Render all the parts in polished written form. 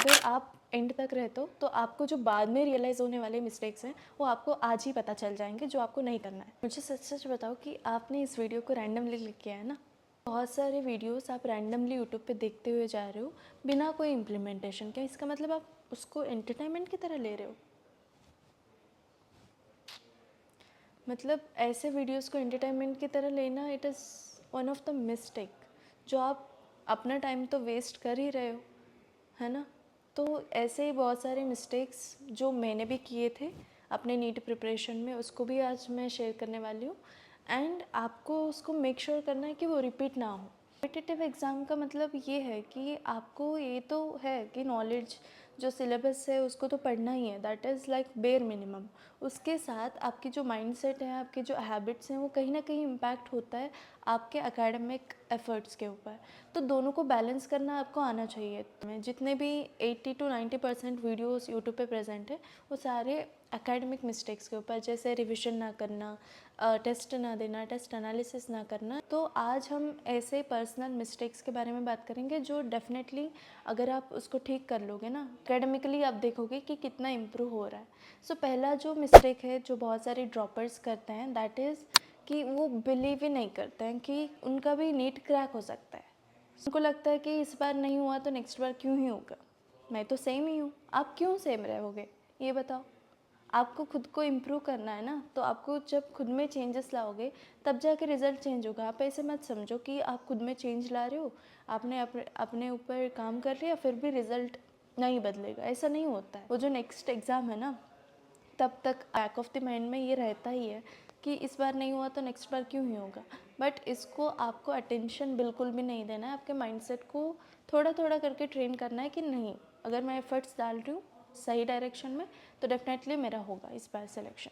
अगर आप एंड तक रहते हो तो आपको जो बाद में रियलाइज़ होने वाले मिस्टेक्स हैं वो आपको आज ही पता चल जाएंगे, जो आपको नहीं करना है। मुझे सच सच बताओ कि आपने इस वीडियो को रैंडमली क्लिक किया है ना। बहुत सारे वीडियोस आप रैंडमली यूट्यूब पे देखते हुए जा रहे हो बिना कोई इम्प्लीमेंटेशन के। इसका मतलब आप उसको एंटरटेनमेंट की तरह ले रहे हो। मतलब ऐसे वीडियोस को एंटरटेनमेंट की तरह लेना, it is one of the mistake. जो आप अपना टाइम तो वेस्ट कर ही रहे हो, है ना। तो ऐसे ही बहुत सारे मिस्टेक्स जो मैंने भी किए थे अपने नीट प्रिपरेशन में, उसको भी आज मैं शेयर करने वाली हूँ। एंड आपको उसको मेक श्योर करना है कि वो रिपीट ना हो। कॉम्पिटिटिव एग्ज़ाम का मतलब ये है कि आपको ये तो है कि नॉलेज जो सिलेबस है उसको तो पढ़ना ही है, that is like bare minimum. उसके साथ आपकी जो माइंडसेट है, आपके जो हैबिट्स हैं, वो कहीं ना कहीं इम्पैक्ट होता है आपके एकेडमिक एफर्ट्स के ऊपर। तो दोनों को बैलेंस करना आपको आना चाहिए। जितने भी 80 to 90% वीडियोस यूट्यूब पे प्रेजेंट है वो सारे एकेडमिक मिस्टेक्स के ऊपर, जैसे रिविजन ना करना, टेस्ट ना देना, टेस्ट एनालिसिस ना करना। तो आज हम ऐसे पर्सनल मिस्टेक्स के बारे में बात करेंगे जो डेफिनेटली अगर आप उसको ठीक कर लोगे ना, एकेडमिकली आप देखोगे कि कितना इम्प्रूव हो रहा है। सो पहला जो मिस्टेक है जो बहुत सारे ड्रॉपर्स करते हैं, दैट इज़ कि वो बिलीव ही नहीं करते हैं कि उनका भी नीट क्रैक हो सकता है। उनको लगता है कि इस बार नहीं हुआ तो नेक्स्ट बार क्यों ही होगा, मैं तो सेम ही हूँ। आप क्यों सेम रहोगे ये बताओ। आपको खुद को इम्प्रूव करना है ना, तो आपको जब खुद में चेंजेस लाओगे तब जाके रिज़ल्ट चेंज होगा। आप ऐसे मत समझो कि आप खुद में चेंज ला रहे हो, आपने अपने ऊपर काम कर लिया फिर भी रिज़ल्ट नहीं बदलेगा, ऐसा नहीं होता है। वो जो नेक्स्ट एग्ज़ाम है ना, तब तक बैक ऑफ द माइंड में ये रहता ही है कि इस बार नहीं हुआ तो नेक्स्ट बार क्यों ही होगा। बट इसको आपको अटेंशन बिल्कुल भी नहीं देना है। आपके माइंडसेट को थोड़ा थोड़ा करके ट्रेन करना है कि नहीं, अगर मैं एफर्ट्स डाल रही हूँ सही डायरेक्शन में तो डेफिनेटली मेरा होगा इस बार सिलेक्शन।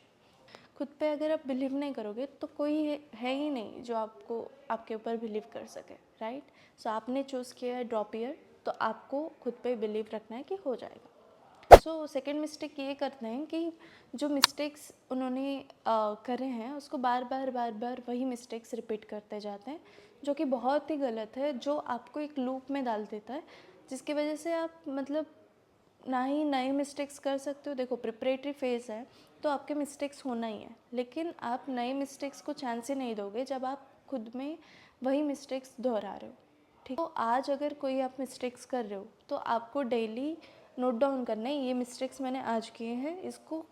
खुद पे अगर आप बिलीव नहीं करोगे तो कोई है ही नहीं जो आपको आपके ऊपर बिलीव कर सके, राइट। सो आपने चूज़ किया है ड्रॉप ईयर, तो आपको खुद पे बिलीव रखना है कि हो जाएगा। सो सेकेंड मिस्टेक ये करते हैं कि जो मिस्टेक्स उन्होंने करे हैं उसको बार बार वही मिस्टेक्स रिपीट करते जाते हैं, जो कि बहुत ही गलत है, जो आपको एक लूप में डाल देता है, जिसकी वजह से आप मतलब ना ही नए मिस्टेक्स कर सकते हो। देखो प्रिपरेटरी फेज़ है तो आपके मिस्टेक्स होना ही है, लेकिन आप नए मिस्टेक्स को चांस ही नहीं दोगे जब आप खुद में वही मिस्टेक्स दोहरा रहे हो, ठीक। तो आज अगर कोई आप मिस्टेक्स कर रहे हो तो आपको डेली नोट डाउन करना है, ये मिस्टेक्स मैंने आज किए हैं, इसको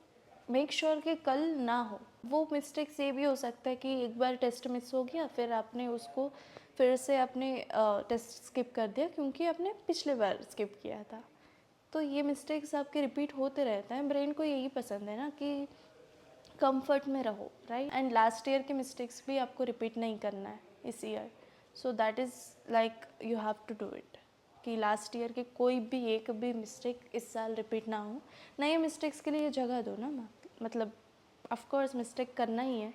मेक श्योर कि कल ना हो। वो मिस्टेक्स ये भी हो सकता है कि एक बार टेस्ट मिस हो गया, फिर आपने उसको फिर से आपने टेस्ट स्किप कर दिया क्योंकि आपने पिछले बार स्किप किया था। तो ये मिस्टेक्स आपके रिपीट होते रहते हैं। ब्रेन को यही पसंद है ना कि कंफर्ट में रहो, राइट। एंड लास्ट ईयर के मिस्टेक्स भी आपको रिपीट नहीं करना है इस year. So that is like you have to do it, कि लास्ट ईयर के कोई भी एक भी मिस्टेक इस साल रिपीट ना हो। नए मिस्टेक्स के लिए जगह दो ना, मतलब ऑफकोर्स मिस्टेक करना ही है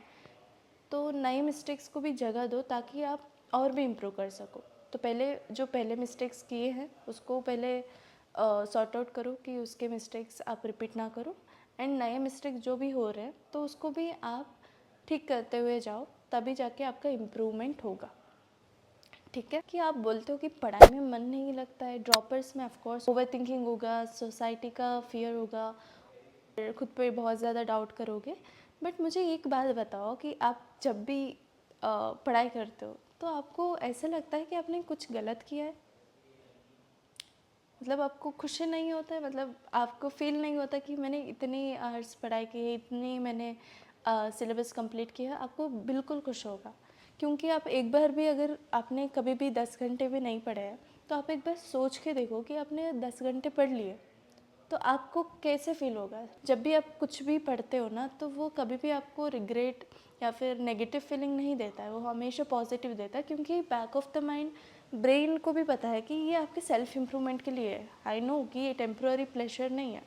तो नए मिस्टेक्स को भी जगह दो ताकि आप और भी इम्प्रूव कर सको। तो पहले मिस्टेक्स किए हैं उसको पहले सॉर्ट आउट करो कि उसके मिस्टेक्स आप रिपीट ना करो। एंड नए मिस्टेक्स जो भी हो रहे हैं तो उसको भी आप ठीक करते हुए जाओ, तभी जाके आपका इम्प्रूवमेंट होगा, ठीक है। कि आप बोलते हो कि पढ़ाई में मन नहीं लगता है, ड्रॉपर्स में ऑफकोर्स ओवर थिंकिंग होगा, सोसाइटी का फियर होगा, खुद पे बहुत ज़्यादा डाउट करोगे। बट मुझे एक बात बताओ कि आप जब भी पढ़ाई करते हो तो आपको ऐसा लगता है कि आपने कुछ गलत किया है? मतलब आपको खुशी नहीं होता है, मतलब आपको फील नहीं होता कि मैंने इतनी आवर्स पढ़ाई की है, इतनी मैंने सिलेबस कंप्लीट किया? आपको बिल्कुल खुश होगा, क्योंकि आप एक बार भी अगर आपने कभी भी 10 घंटे भी नहीं पढ़े हैं तो आप एक बार सोच के देखो कि आपने 10 घंटे पढ़ लिए तो आपको कैसे फील होगा। जब भी आप कुछ भी पढ़ते हो ना तो वो कभी भी आपको रिग्रेट या फिर नेगेटिव फीलिंग नहीं देता है, वो हमेशा पॉजिटिव देता है, क्योंकि back of the mind brain को भी पता है कि ये आपके सेल्फ इम्प्रूवमेंट के लिए है। आई नो कि ये टेम्प्रोरी प्लेजर नहीं है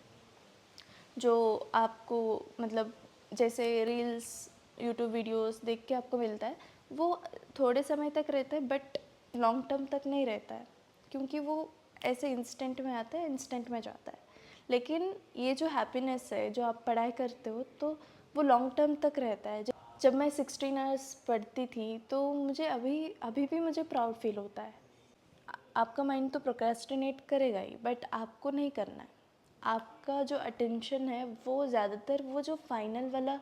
जो आपको मतलब जैसे रील्स यूट्यूब वीडियोस देख के आपको मिलता है, वो थोड़े समय तक रहता है बट लॉन्ग टर्म तक नहीं रहता है, क्योंकि वो ऐसे इंस्टेंट में आता है इंस्टेंट में जाता है। लेकिन ये जो हैप्पीनेस है जो आप पढ़ाई करते हो तो वो लॉन्ग टर्म तक रहता है। जब मैं 16 आवर्स पढ़ती थी तो मुझे अभी अभी भी मुझे प्राउड फील होता है। आपका माइंड तो प्रोक्रेस्टिनेट करेगा ही, बट आपको नहीं करना है। आपका जो अटेंशन है वो ज़्यादातर वो जो फाइनल वाला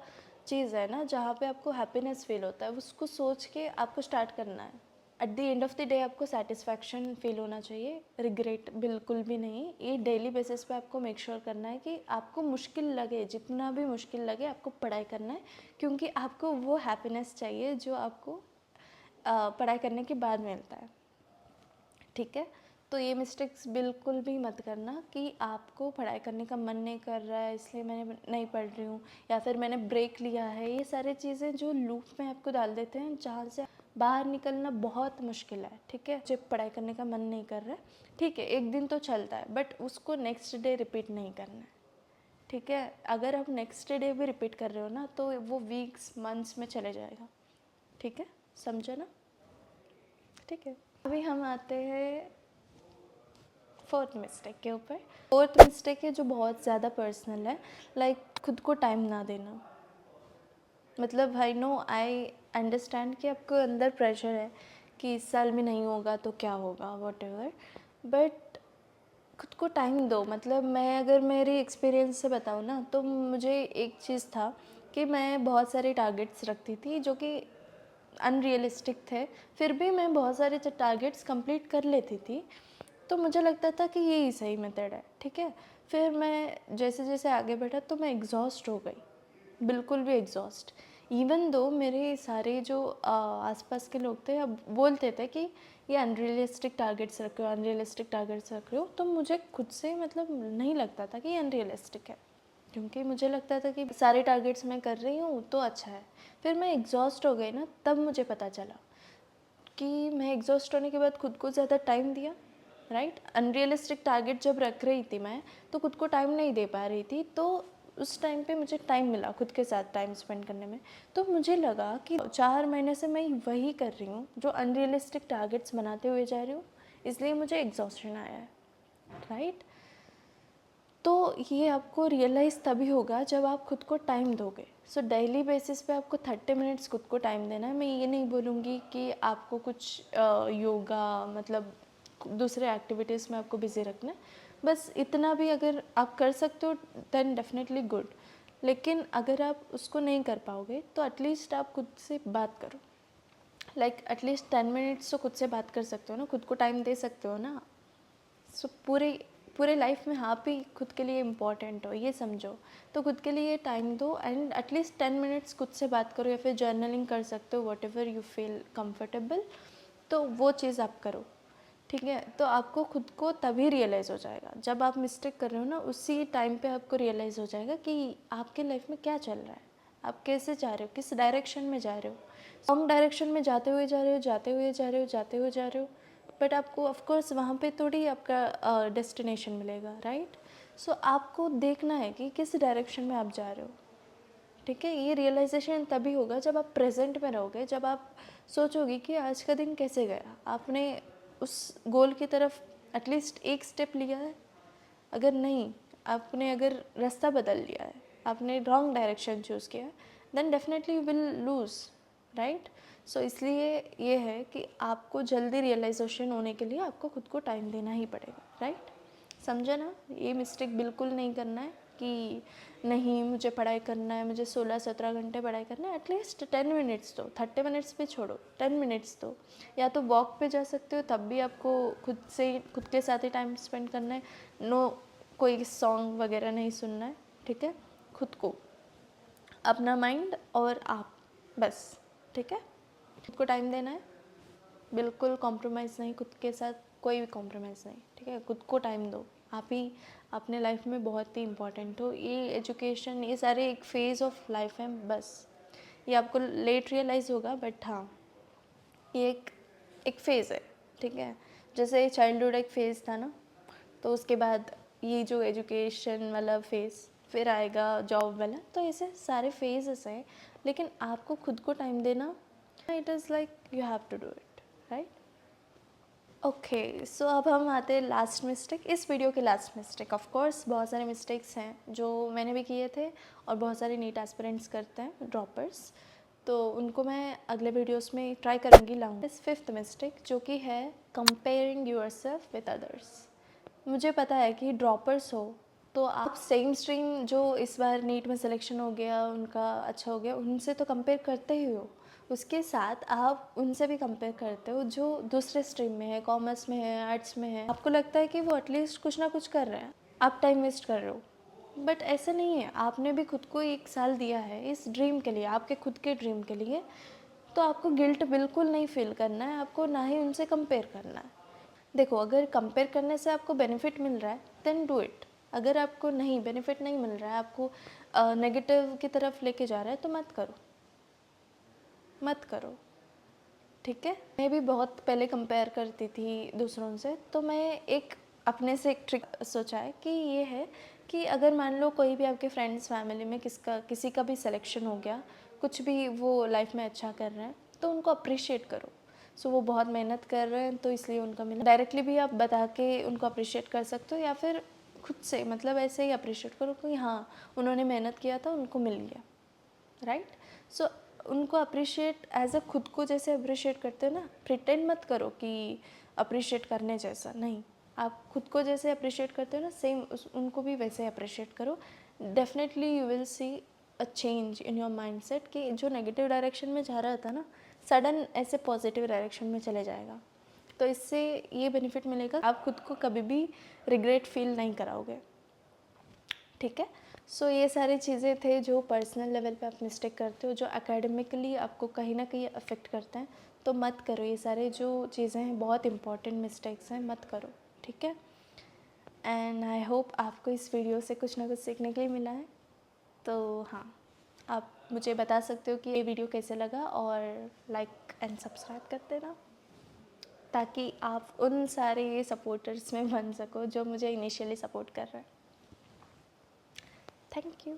चीज़ है ना, जहाँ पे आपको हैप्पीनेस फील होता है, उसको सोच के आपको स्टार्ट करना है। At the end of the day आपको सेटिस्फैक्शन फील होना चाहिए, रिग्रेट बिल्कुल भी नहीं। ये डेली बेसिस पे आपको मेक श्योर करना है कि आपको मुश्किल लगे, जितना भी मुश्किल लगे आपको पढ़ाई करना है, क्योंकि आपको वो हैप्पीनेस चाहिए जो आपको पढ़ाई करने के बाद मिलता है। ठीक है, तो ये मिस्टेक्स बिल्कुल भी मत करना कि आपको पढ़ाई करने का मन नहीं कर रहा है इसलिए मैंने नहीं पढ़ रही हूँ, या फिर मैंने ब्रेक लिया है। ये सारी चीज़ें जो लूप में आपको डाल देते हैं, जहाँ से बाहर निकलना बहुत मुश्किल है। ठीक है, जब पढ़ाई करने का मन नहीं कर रहा है, ठीक है, एक दिन तो चलता है, बट उसको नेक्स्ट डे रिपीट नहीं करना है। ठीक है, अगर आप नेक्स्ट डे भी रिपीट कर रहे हो ना, तो वो वीक्स मंथ्स में चले जाएगा। ठीक है, समझो ना। ठीक है, अभी हम आते हैं फोर्थ मिस्टेक के ऊपर। फोर्थ मिस्टेक है जो बहुत ज़्यादा पर्सनल है, लाइक खुद को टाइम ना देना। मतलब आई नो, आई अंडरस्टैंड कि आपको अंदर प्रेशर है कि इस साल में नहीं होगा तो क्या होगा, वॉट एवर, बट खुद को टाइम दो। मतलब मैं अगर मेरी एक्सपीरियंस से बताऊँ ना, तो मुझे एक चीज़ था कि मैं बहुत सारे टारगेट्स रखती थी जो कि अनरियलिस्टिक थे, फिर भी मैं बहुत सारे टारगेट्स कंप्लीट कर लेती थी। तो मुझे लगता था कि यही सही मेथड है। ठीक है, फिर मैं जैसे जैसे आगे बढ़ा तो मैं एग्जॉस्ट हो गई, बिल्कुल भी एग्जॉस्ट। इवन दो मेरे सारे जो आसपास के लोग थे, अब बोलते थे कि ये अनरियलिस्टिक टारगेट्स रख रहे हो, अनरियलिस्टिक टारगेट्स रख रहे हो, तो मुझे खुद से मतलब नहीं लगता था कि ये अनरियलिस्टिक है, क्योंकि मुझे लगता था कि सारे टारगेट्स मैं कर रही हूँ तो अच्छा है। फिर मैं एग्जॉस्ट हो गई ना, तब मुझे पता चला कि मैं एग्जॉस्ट होने के बाद खुद को ज़्यादा टाइम दिया, राइट। अनरियलिस्टिक टारगेट जब रख रही थी मैं, तो खुद को टाइम नहीं दे पा रही थी, तो उस टाइम पे मुझे टाइम मिला खुद के साथ टाइम स्पेंड करने में। तो मुझे लगा कि 4 महीने से मैं वही कर रही हूँ जो अनरियलिस्टिक टारगेट्स बनाते हुए जा रही हूँ, इसलिए मुझे एग्जॉस्शन आया है, राइट। तो ये आपको रियलाइज़ तभी होगा जब आप खुद को टाइम दोगे। सो डेली बेसिस पे आपको 30 मिनट्स खुद को टाइम देना है। मैं ये नहीं बोलूँगी कि आपको कुछ योगा मतलब दूसरे एक्टिविटीज़ में आपको बिज़ी रखना है, बस इतना भी अगर आप कर सकते हो देन डेफिनेटली गुड। लेकिन अगर आप उसको नहीं कर पाओगे तो एटलीस्ट आप खुद से बात करो, लाइक एटलीस्ट 10 मिनट्स तो खुद से बात कर सकते हो ना, खुद को टाइम दे सकते हो ना। सो पूरे पूरे लाइफ में आप ही खुद के लिए इम्पॉर्टेंट हो, ये समझो। तो खुद के लिए टाइम दो एंड एटलीस्ट 10 मिनट्स खुद से बात करो, या फिर जर्नलिंग कर सकते हो, what ever you feel comfortable, तो वो चीज़ आप करो। ठीक है, तो आपको खुद को तभी रियलाइज़ हो जाएगा जब आप मिस्टेक कर रहे हो ना, उसी टाइम पे आपको रियलाइज़ हो जाएगा कि आपके लाइफ में क्या चल रहा है, आप कैसे जा रहे हो, किस डायरेक्शन में जा रहे हो। रॉन्ग डायरेक्शन में जाते हुए जा रहे हो, जाते हुए जा रहे हो, जाते हुए जा रहे हो, बट आपको ऑफकोर्स वहाँ पे थोड़ी आपका डेस्टिनेशन मिलेगा, राइट। सो आपको देखना है कि किस डायरेक्शन में आप जा रहे हो। ठीक है, ये रियलाइजेशन तभी होगा जब आप प्रेजेंट में रहोगे, जब आप सोचोगे कि आज का दिन कैसे गया, आपने उस गोल की तरफ एटलीस्ट एक स्टेप लिया है। अगर नहीं, आपने अगर रास्ता बदल लिया है, आपने रॉन्ग डायरेक्शन चूज़ किया है, then definitely you will lose, right. So इसलिए ये है कि आपको जल्दी रियलाइजेशन होने के लिए आपको खुद को टाइम देना ही पड़ेगा, राइट। समझा ना, ये मिस्टेक बिल्कुल नहीं करना है कि नहीं मुझे पढ़ाई करना है, मुझे 16-17 घंटे पढ़ाई करना है। एटलीस्ट 10 मिनट्स दो, 30 मिनट्स भी छोड़ो, 10 मिनट्स दो। या तो वॉक पे जा सकते हो, तब भी आपको खुद के साथ ही टाइम स्पेंड करना है। नो, कोई सॉन्ग वगैरह नहीं सुनना है। ठीक है, खुद को, अपना माइंड और आप, बस। ठीक है, खुद को टाइम देना है, बिल्कुल कॉम्प्रोमाइज़ नहीं खुद के साथ, कोई भी कॉम्प्रोमाइज़ नहीं। ठीक है, खुद को टाइम दो, आप ही अपने लाइफ में बहुत ही इम्पोर्टेंट हो। ये एजुकेशन, ये सारे एक फ़ेज़ ऑफ लाइफ है, बस। ये आपको लेट रियलाइज़ होगा, बट हाँ, ये एक फ़ेज़ है। ठीक है, जैसे चाइल्डहुड एक फ़ेज़ था ना, तो उसके बाद ये जो एजुकेशन वाला फ़ेज़, फिर आएगा जॉब वाला, तो ऐसे सारे फेजेस हैं। लेकिन आपको खुद को टाइम देना, it is like you have to do it, right. Okay, so अब हम आते हैं लास्ट मिस्टेक, इस वीडियो के लास्ट मिस्टेक। ऑफ कोर्स बहुत सारे मिस्टेक्स हैं जो मैंने भी किए थे और बहुत सारे नीट एस्पिरेंट्स करते हैं, ड्रॉपर्स, तो उनको मैं अगले वीडियोस में ट्राई करूँगी लाऊँ। इस फिफ्थ मिस्टेक जो कि है comparing your self with others. मुझे पता है कि ड्रॉपर्स हो तो आप सेम स्ट्रीम जो इस बार नीट में सिलेक्शन हो गया, उनका अच्छा हो गया, उनसे तो कंपेयर करते ही हो। उसके साथ आप उनसे भी कंपेयर करते हो जो दूसरे स्ट्रीम में है, कॉमर्स में है, आर्ट्स में है। आपको लगता है कि वो एटलीस्ट कुछ ना कुछ कर रहे हैं, आप टाइम वेस्ट कर रहे हो। बट ऐसा नहीं है, आपने भी खुद को 1 साल दिया है इस ड्रीम के लिए, आपके खुद के ड्रीम के लिए। तो आपको गिल्ट बिल्कुल नहीं फील करना है, आपको ना ही उनसे कंपेयर करना है। देखो, अगर कंपेयर करने से आपको बेनिफिट मिल रहा है देन डू इट। अगर आपको नहीं बेनिफिट नहीं मिल रहा है, आपको नेगेटिव की तरफ लेके जा रहा है, तो मत करो, मत करो, ठीक है। मैं भी बहुत पहले कंपेयर करती थी दूसरों से, तो मैं एक अपने से एक ट्रिक सोचा है कि ये है कि अगर मान लो कोई भी आपके फ्रेंड्स फैमिली में किसी का भी सिलेक्शन हो गया, कुछ भी वो लाइफ में अच्छा कर रहे हैं, तो उनको अप्रिशिएट करो। सो वो बहुत मेहनत कर रहे हैं तो इसलिए उनका मिला। डायरेक्टली भी आप बता के उनको अप्रिशिएट कर सकते हो, या फिर खुद से मतलब ऐसे ही अप्रिशिएट करो कि हाँ, उन्होंने मेहनत किया था, उनको मिल गया, राइट। सो उनको अप्रिशिएट एज अ खुद को जैसे अप्रिशिएट करते हो ना, प्रिटेंड मत करो कि अप्रिशिएट करने जैसा नहीं। आप खुद को जैसे अप्रिशिएट करते हो ना, सेम उनको भी वैसे अप्रिशिएट करो। Definitely you will see a change in your mindset कि जो नेगेटिव डायरेक्शन में जा रहा था ना, सडन ऐसे पॉजिटिव डायरेक्शन में चले जाएगा। तो इससे ये बेनिफिट मिलेगा, आप खुद को कभी भी रिग्रेट फील नहीं कराओगे, ठीक है। सो ये सारी चीज़ें थे जो पर्सनल लेवल पे आप मिस्टेक करते हो, जो एकेडमिकली आपको कहीं ना कहीं अफेक्ट करते हैं। तो मत करो, ये सारे जो चीज़ें हैं बहुत इंपॉर्टेंट मिस्टेक्स हैं, मत करो, ठीक है। एंड आई होप आपको इस वीडियो से कुछ ना कुछ सीखने के लिए मिला है। तो हाँ, आप मुझे बता सकते हो कि ये वीडियो कैसे लगा, और लाइक एंड सब्सक्राइब कर देना ताकि आप उन सारे सपोर्टर्स में बन सको जो मुझे इनिशियली सपोर्ट कर रहे हैं। Thank you.